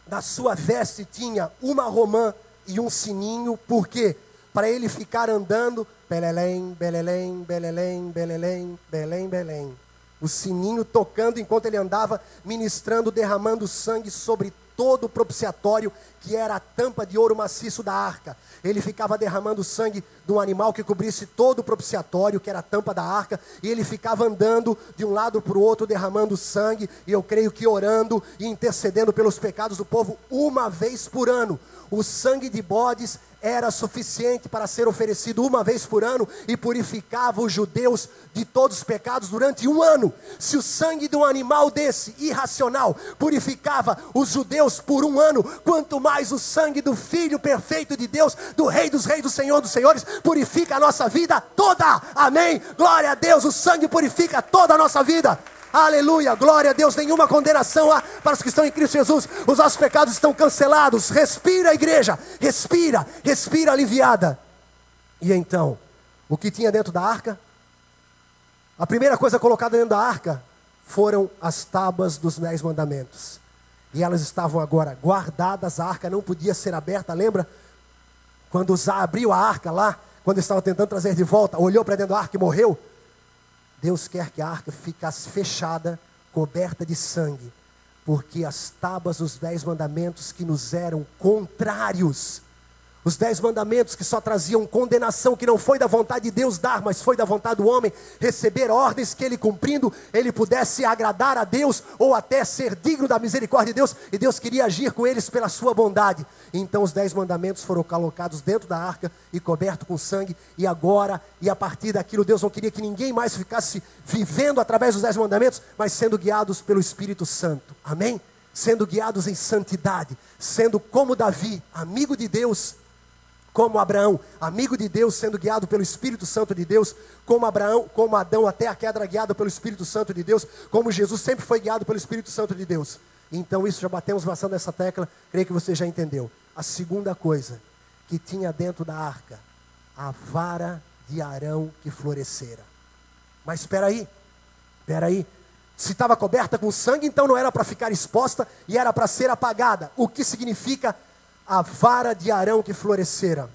da sua veste tinha uma romã e um sininho. Por quê? Para ele ficar andando, belelém, belelém, belelém, belelém, belém, belém. O sininho tocando enquanto ele andava, ministrando, derramando sangue sobre todo o propiciatório, que era a tampa de ouro maciço da arca. Ele ficava derramando sangue de um animal que cobrisse todo o propiciatório, que era a tampa da arca, e ele ficava andando de um lado para o outro, derramando sangue, e eu creio que orando e intercedendo pelos pecados do povo, uma vez por ano. O sangue de bodes era suficiente para ser oferecido uma vez por ano e purificava os judeus de todos os pecados durante um ano. Se o sangue de um animal desse, irracional, purificava os judeus por um ano, quanto mais o sangue do Filho perfeito de Deus, do Rei dos Reis, do Senhor dos Senhores, purifica a nossa vida toda. Amém? Glória a Deus, o sangue purifica toda a nossa vida. Aleluia, glória a Deus, nenhuma condenação há para os que estão em Cristo Jesus. Os nossos pecados estão cancelados. Respira, igreja, respira, respira aliviada. E então, o que tinha dentro da arca? A primeira coisa colocada dentro da arca foram as tábuas dos 10 mandamentos. E elas estavam agora guardadas, a arca não podia ser aberta. Lembra? Quando Uzá abriu a arca lá, quando estava tentando trazer de volta, olhou para dentro da arca e morreu. Deus quer que a arca ficasse fechada, coberta de sangue, porque as tábuas dos 10 mandamentos que nos eram contrários, os 10 mandamentos que só traziam condenação, que não foi da vontade de Deus dar, mas foi da vontade do homem receber ordens que ele cumprindo, ele pudesse agradar a Deus, ou até ser digno da misericórdia de Deus, e Deus queria agir com eles pela sua bondade. Então os 10 mandamentos foram colocados dentro da arca e coberto com sangue, e agora, e a partir daquilo, Deus não queria que ninguém mais ficasse vivendo através dos 10 mandamentos, mas sendo guiados pelo Espírito Santo, amém? Sendo guiados em santidade, sendo como Davi, amigo de Deus, como Abraão, amigo de Deus, sendo guiado pelo Espírito Santo de Deus, como Adão até a queda guiado pelo Espírito Santo de Deus, como Jesus sempre foi guiado pelo Espírito Santo de Deus. Então isso já batemos bastante nessa tecla, creio que você já entendeu. A segunda coisa que tinha dentro da arca, a vara de Arão que florescera. Mas espera aí, Se estava coberta com sangue, então não era para ficar exposta e era para ser apagada. O que significa a vara de Arão que florescera?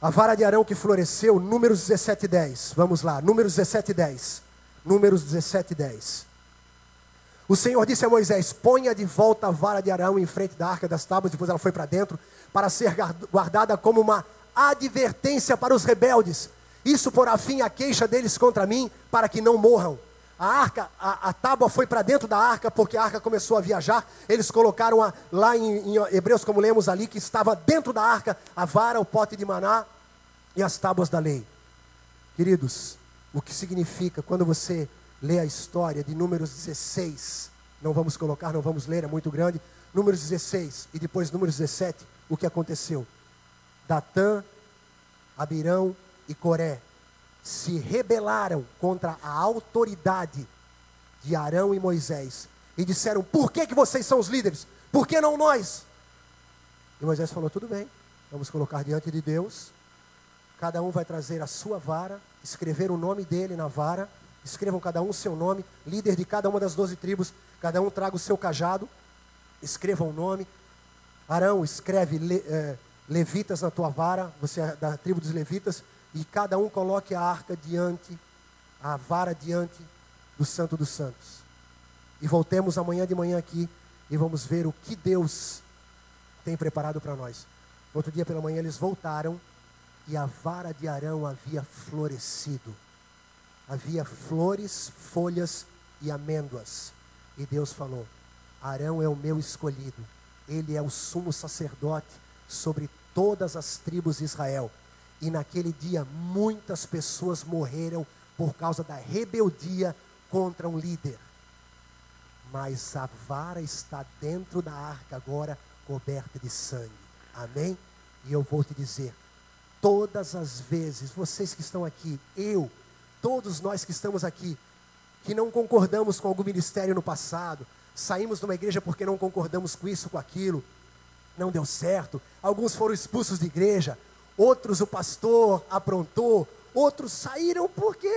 A vara de Arão que floresceu, Números 17:10. Vamos lá, Números 17:10. Números 17:10. O Senhor disse a Moisés: ponha de volta a vara de Arão em frente da arca das tábuas. Depois ela foi para dentro, para ser guardada como uma advertência para os rebeldes. Isso porá fim à queixa deles contra mim, para que não morram. A tábua foi para dentro da arca, porque a arca começou a viajar. Eles colocaram lá em Hebreus, como lemos ali, que estava dentro da arca a vara, o pote de maná e as tábuas da lei. Queridos, o que significa quando você lê a história de Números 16, não vamos colocar, não vamos ler, é muito grande. Números 16 e depois Números 17, o que aconteceu? Datã, Abirão e Coré se rebelaram contra a autoridade de Arão e Moisés e disseram: por que vocês são os líderes? Por que não nós? E Moisés falou: tudo bem, vamos colocar diante de Deus, cada um vai trazer a sua vara, escrever o nome dele na vara, escrevam cada um o seu nome, líder de cada uma das 12 tribos, cada um traga o seu cajado, escrevam o nome. Arão, escreve levitas na tua vara, você é da tribo dos levitas, e cada um coloque a vara diante do Santo dos Santos. E voltemos amanhã de manhã aqui e vamos ver o que Deus tem preparado para nós. Outro dia pela manhã eles voltaram e a vara de Arão havia florescido. Havia flores, folhas e amêndoas. E Deus falou: Arão é o meu escolhido. Ele é o sumo sacerdote sobre todas as tribos de Israel. E naquele dia muitas pessoas morreram por causa da rebeldia contra um líder. Mas a vara está dentro da arca agora, coberta de sangue. Amém? E eu vou te dizer, todas as vezes, vocês que estão aqui, todos nós que estamos aqui, que não concordamos com algum ministério no passado, saímos de uma igreja porque não concordamos com isso, com aquilo, não deu certo, alguns foram expulsos de igreja, outros o pastor aprontou, outros saíram porque,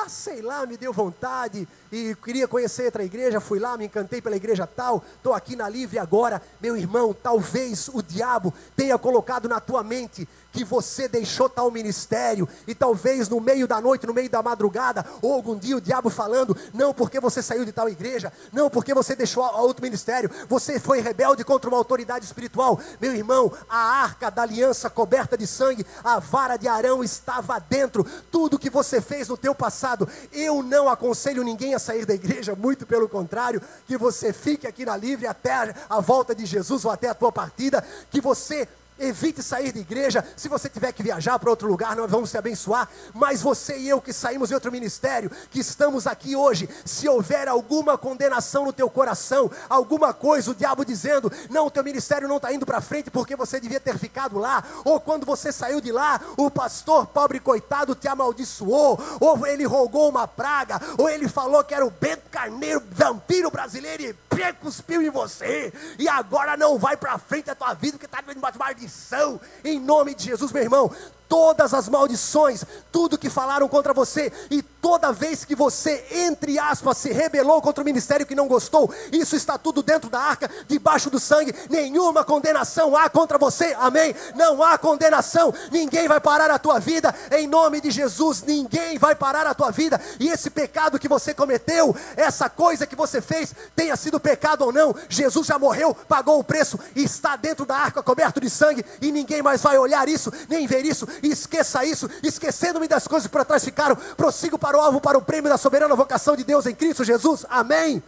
sei lá, me deu vontade e queria conhecer outra igreja, fui lá, me encantei pela igreja tal, estou aqui na Livre agora. Meu irmão, talvez o diabo tenha colocado na tua mente que você deixou tal ministério, e talvez no meio da noite, no meio da madrugada, ou algum dia o diabo falando: não porque você saiu de tal igreja, não porque você deixou outro ministério, você foi rebelde contra uma autoridade espiritual. Meu irmão, a arca da aliança coberta de sangue, a vara de Arão estava dentro. Tudo que você fez no teu passado, eu não aconselho ninguém a sair da igreja, muito pelo contrário, que você fique aqui na Livre até a volta de Jesus ou até a tua partida, que você evite sair de igreja. Se você tiver que viajar para outro lugar, nós vamos te abençoar. Mas você e eu que saímos de outro ministério, que estamos aqui hoje, se houver alguma condenação no teu coração, alguma coisa, o diabo dizendo: não, o teu ministério não está indo para frente porque você devia ter ficado lá, ou quando você saiu de lá, o pastor pobre coitado te amaldiçoou, ou ele rogou uma praga, ou ele falou que era o Bento Carneiro, vampiro brasileiro, e cuspiu em você, e agora não vai para frente a tua vida porque está debaixo de maldição. Em nome de Jesus, meu irmão, todas as maldições, tudo que falaram contra você, e toda vez que você, entre aspas, se rebelou contra o ministério que não gostou, isso está tudo dentro da arca, debaixo do sangue. Nenhuma condenação há contra você, amém? Não há condenação, ninguém vai parar a tua vida, em nome de Jesus, ninguém vai parar a tua vida. E esse pecado que você cometeu, essa coisa que você fez, tenha sido pecado ou não, Jesus já morreu, pagou o preço, e está dentro da arca coberto de sangue, e ninguém mais vai olhar isso, nem ver isso. E esqueça isso, esquecendo-me das coisas que para trás ficaram, prossigo para o alvo, para o prêmio da soberana vocação de Deus em Cristo Jesus, amém?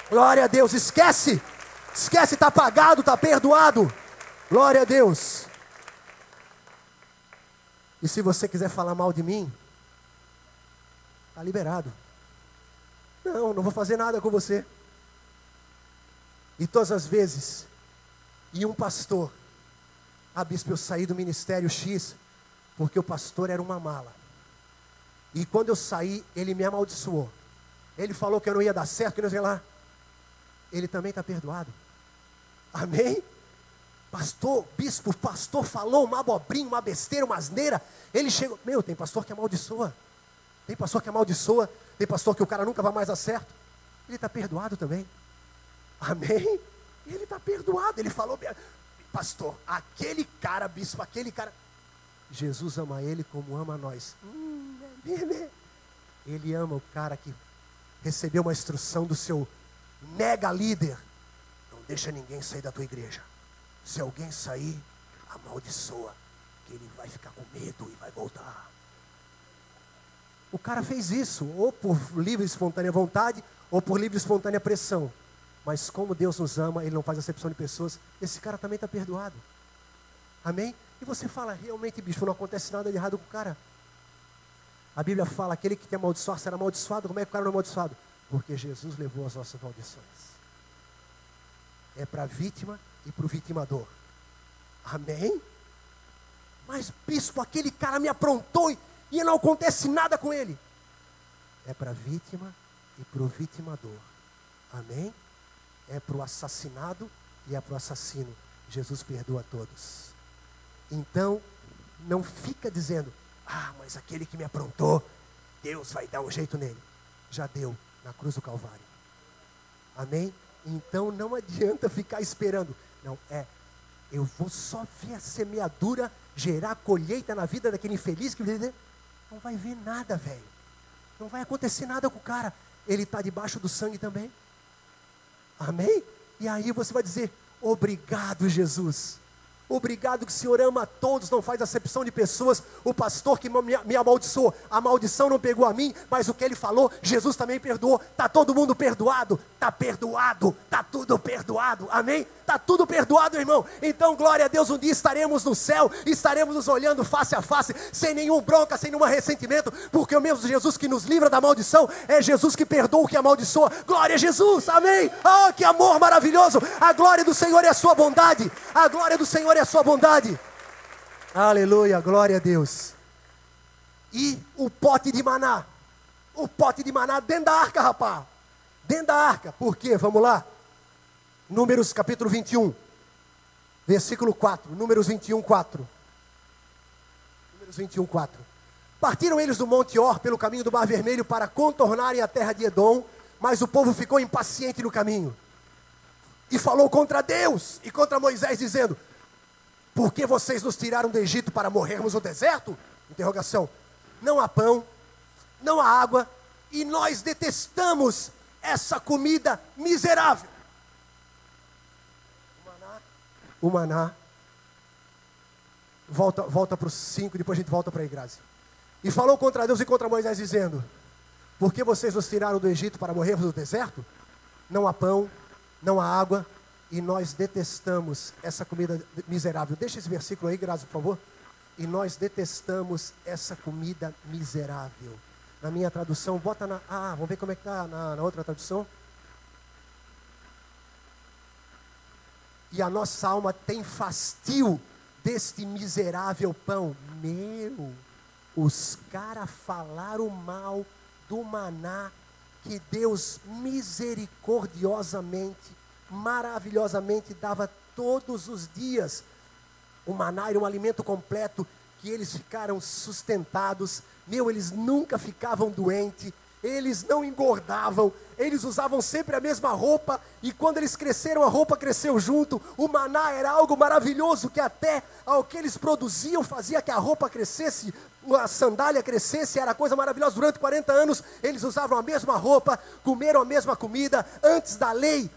Glória a Deus. Esquece, está pagado, está perdoado, glória a Deus. E se você quiser falar mal de mim, está liberado. Não vou fazer nada com você. E todas as vezes, e um pastor: bispo, eu saí do ministério X, porque o pastor era uma mala. E quando eu saí, ele me amaldiçoou. Ele falou que eu não ia dar certo, que não ia lá. Ele também está perdoado. Amém? Bispo, pastor falou uma abobrinha, uma besteira, uma asneira. Ele chegou, tem pastor que amaldiçoa. Tem pastor que amaldiçoa, tem pastor que o cara nunca vai mais dar certo. Ele está perdoado também. Amém? Ele está perdoado. Ele falou, pastor, aquele cara, bispo, aquele cara. Jesus ama ele como ama nós. Ele ama o cara que recebeu uma instrução do seu mega líder. Não deixa ninguém sair da tua igreja. Se alguém sair, amaldiçoa, que ele vai ficar com medo e vai voltar. O cara fez isso, ou por livre e espontânea vontade, ou por livre e espontânea pressão. Mas como Deus nos ama, Ele não faz acepção de pessoas, esse cara também está perdoado. Amém? E você fala, realmente, bispo, não acontece nada de errado com o cara. A Bíblia fala, aquele que te amaldiçoar será amaldiçoado. Como é que o cara não é amaldiçoado? Porque Jesus levou as nossas maldições. É para a vítima e para o vitimador. Amém? Mas, bispo, aquele cara me aprontou e não acontece nada com ele. É para a vítima e para o vitimador. Amém? É para o assassinado e é para o assassino. Jesus perdoa a todos. Então, não fica dizendo, mas aquele que me aprontou, Deus vai dar um jeito nele. Já deu na cruz do Calvário. Amém? Então não adianta ficar esperando. Não, eu vou só ver a semeadura gerar colheita na vida daquele infeliz que não vai ver nada, velho. Não vai acontecer nada com o cara. Ele está debaixo do sangue também. Amém? E aí você vai dizer, obrigado, Jesus. Obrigado que o Senhor ama a todos, não faz acepção de pessoas. O pastor que me amaldiçoou, a maldição não pegou a mim, mas o que ele falou, Jesus também perdoou. Está todo mundo perdoado? Está perdoado, está tudo perdoado, amém? Está tudo perdoado, irmão. Então glória a Deus, um dia estaremos no céu, estaremos nos olhando face a face, sem nenhum bronca, sem nenhum ressentimento, porque o mesmo Jesus que nos livra da maldição, é Jesus que perdoa o que amaldiçoa. Glória a Jesus, amém? Oh, que amor maravilhoso. A glória do Senhor é a sua bondade, a glória do Senhor é a sua bondade. Aleluia, glória a Deus. E o pote de maná dentro da arca, rapaz. Dentro da arca, por quê? Vamos lá. Números capítulo 21, versículo 4. Números 21, 4. Números 21, 4. Partiram eles do Monte Or pelo caminho do Mar Vermelho para contornarem a terra de Edom, mas o povo ficou impaciente no caminho. E falou contra Deus e contra Moisés, dizendo, por que vocês nos tiraram do Egito para morrermos no deserto? Interrogação. Não há pão, não há água, e nós detestamos essa comida miserável. O maná. Volta para os 5, depois a gente volta para aí, Grazi. E falou contra Deus e contra Moisés, dizendo, por que vocês nos tiraram do Egito para morrermos no deserto? Não há pão, não há água, e nós detestamos essa comida miserável. Deixa esse versículo aí, Grazi, por favor. E nós detestamos essa comida miserável. Na minha tradução, bota na... vamos ver como é que está na outra tradução. E a nossa alma tem fastio deste miserável pão. Os caras falaram mal do maná que Deus misericordiosamente, maravilhosamente dava todos os dias. O maná era um alimento completo que eles ficaram sustentados. Eles nunca ficavam doentes, eles não engordavam, eles usavam sempre a mesma roupa, e quando eles cresceram, a roupa cresceu junto. O maná era algo maravilhoso, que até ao que eles produziam, fazia que a roupa crescesse, a sandália crescesse, era coisa maravilhosa. Durante 40 anos, eles usavam a mesma roupa, comeram a mesma comida, antes da lei,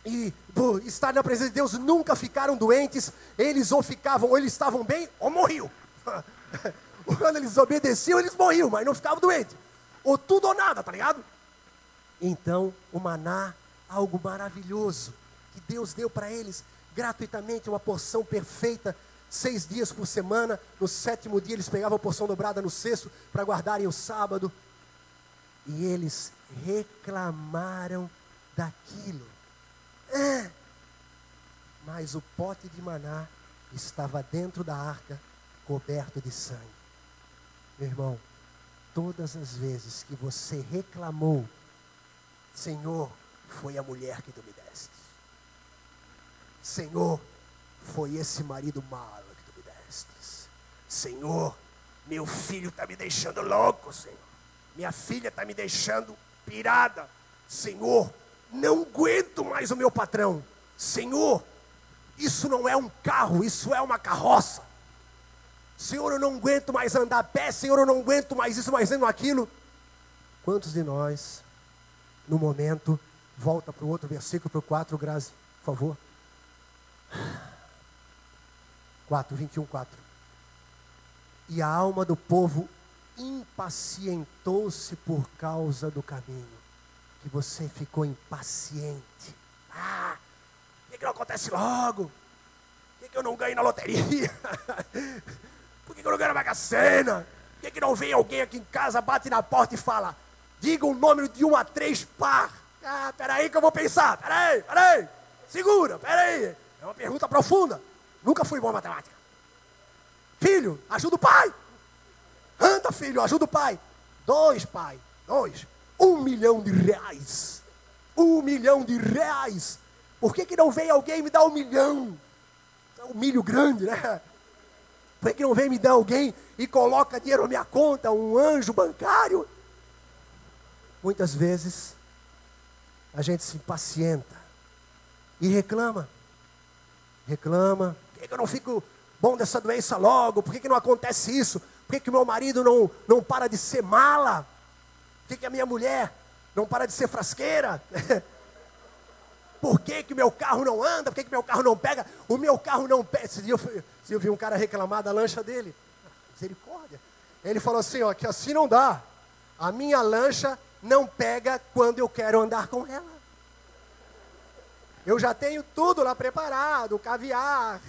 e por estar na presença de Deus, nunca ficaram doentes. Eles ou eles estavam bem, ou morriam. Quando eles obedeciam, eles morriam, mas não ficavam doentes. Ou tudo ou nada, tá ligado? Então, o maná, algo maravilhoso, que Deus deu para eles, gratuitamente, uma porção perfeita, 6 dias por semana. No 7º dia, eles pegavam a porção dobrada no 6º, para guardarem o sábado. E eles reclamaram daquilo. Mas o pote de maná estava dentro da arca, coberto de sangue. Meu irmão, todas as vezes que você reclamou, Senhor, foi a mulher que tu me deste. Senhor, foi esse marido malo que tu me deste. Senhor, meu filho está me deixando louco, Senhor. minha filha está me deixando pirada. Senhor, não aguento mais o meu patrão. Senhor, isso não é um carro, isso é uma carroça. Senhor, eu não aguento mais andar a pé. Senhor, eu não aguento mais isso, mais aquilo. Quantos de nós, no momento, volta para o outro versículo, para o 4, Grazi, por favor. 21:4. E a alma do povo impacientou-se por causa do caminho. Que você ficou impaciente. Por que não acontece logo? Por que eu não ganho na loteria? Por que eu não ganho na Mega Sena? Por que não vem alguém aqui em casa, bate na porta e fala: diga o número de 1 a 3 par. Peraí que eu vou pensar. Peraí. Segura, peraí. É uma pergunta profunda. Nunca fui bom em matemática. Filho, ajuda o pai. Anda, filho, ajuda o pai. 2, pai. 2. R$1 milhão. R$1 milhão. Por que não vem alguém me dar 1 milhão? É um milho grande, né? Por que não vem me dar alguém e coloca dinheiro na minha conta, um anjo bancário? Muitas vezes a gente se impacienta e reclama. Por que eu não fico bom dessa doença logo? Por que não acontece isso? Por que o meu marido não para de ser mala? Por que a minha mulher não para de ser frasqueira? Por que o meu carro não anda? Por que meu carro não pega? O meu carro não pega. Eu vi um cara reclamar da lancha dele. Misericórdia. Ele falou assim, ó, que assim não dá. A minha lancha não pega quando eu quero andar com ela. Eu já tenho tudo lá preparado, caviar,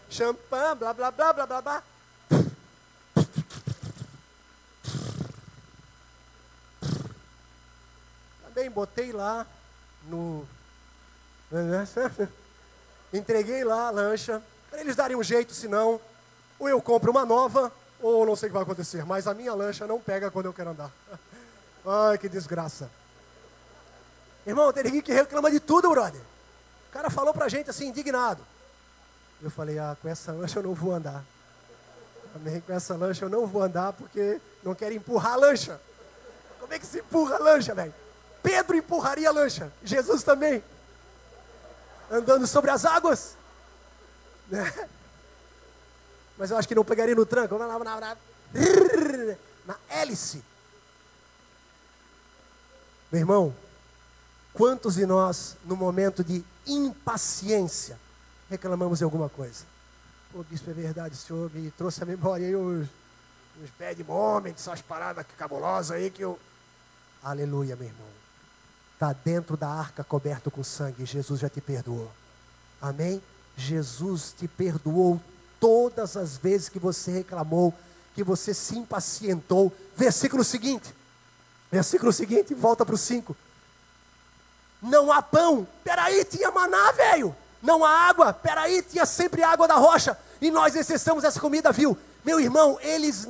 champanhe, blá, blá, blá, blá, blá, blá. Também botei lá entreguei lá a lancha, para eles darem um jeito, senão, ou eu compro uma nova, ou não sei o que vai acontecer, mas a minha lancha não pega quando eu quero andar. Ai, que desgraça. Irmão, tem ninguém que reclama de tudo, brother. O cara falou pra gente assim, indignado. Eu falei, com essa lancha eu não vou andar. Amém, com essa lancha eu não vou andar, porque não quero empurrar a lancha. Como é que se empurra a lancha, velho? Pedro empurraria a lancha, Jesus também. Andando sobre as águas. Né? Mas eu acho que não pegaria no tranco. Na hélice. Meu irmão, quantos de nós, no momento de impaciência, reclamamos de alguma coisa? Pô, bispo, é verdade, o senhor me trouxe à memória aí uns bad moments, essas paradas cabulosas aí que eu... Aleluia, meu irmão. Está dentro da arca coberto com sangue, Jesus já te perdoou. Amém? Jesus te perdoou todas as vezes que você reclamou, que você se impacientou. Versículo seguinte, volta para o 5. Não há pão, peraí, tinha maná, velho. Não há água, peraí, tinha sempre água da rocha. E nós necessitamos dessa comida, viu? Meu irmão, eles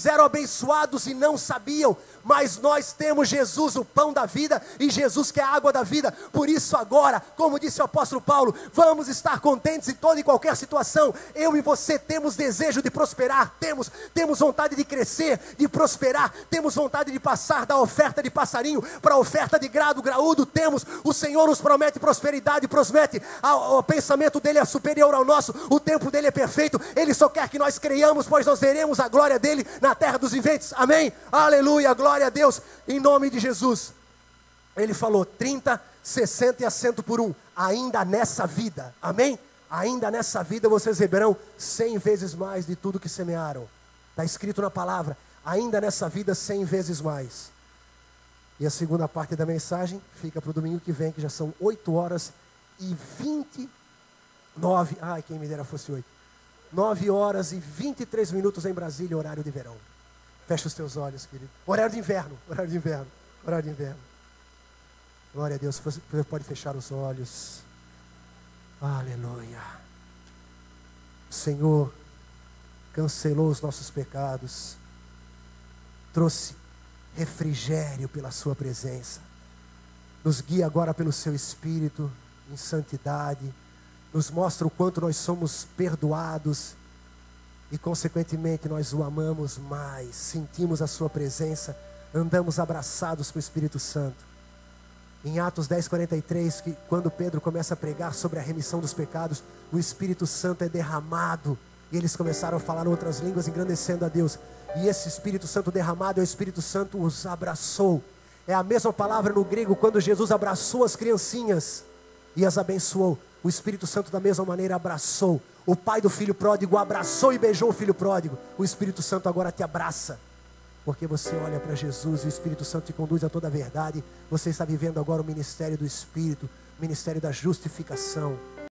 eram abençoados e não sabiam, mas nós temos Jesus, o pão da vida, e Jesus que é a água da vida. Por isso agora, como disse o apóstolo Paulo, vamos estar contentes em toda e qualquer situação. Eu e você temos desejo de prosperar, temos vontade de crescer, de prosperar, temos vontade de passar da oferta de passarinho para a oferta de grado graúdo. O Senhor nos promete prosperidade, o pensamento dele é superior ao nosso, o tempo dele é perfeito, ele só quer que nós creiamos, pois nós veremos a glória dele na terra dos viventes. Amém? Aleluia, glória a Deus, em nome de Jesus. Ele falou 30, 60 e 100 por 1, ainda nessa vida, amém? Ainda nessa vida vocês receberão 100 vezes mais de tudo que semearam. Está escrito na palavra, ainda nessa vida 100 vezes mais. E a segunda parte da mensagem fica para o domingo que vem, que já são 8h29, quem me dera fosse 8. 9h23 em Brasília, horário de verão. Fecha os teus olhos, querido. Horário de inverno. Glória a Deus, você pode fechar os olhos. Aleluia. O Senhor cancelou os nossos pecados, trouxe refrigério pela sua presença. Nos guia agora pelo seu Espírito em santidade. Nos mostra o quanto nós somos perdoados. e consequentemente nós o amamos mais, sentimos a sua presença, andamos abraçados com o Espírito Santo. Em Atos 10:43, que quando Pedro começa a pregar sobre a remissão dos pecados, o Espírito Santo é derramado, e eles começaram a falar outras línguas, engrandecendo a Deus, e esse Espírito Santo derramado, o Espírito Santo os abraçou. É a mesma palavra no grego, quando Jesus abraçou as criancinhas e as abençoou, o Espírito Santo da mesma maneira abraçou. O pai do filho pródigo abraçou e beijou o filho pródigo. O Espírito Santo agora te abraça, porque você olha para Jesus e o Espírito Santo te conduz a toda a verdade. Você está vivendo agora o ministério do Espírito, o ministério da justificação.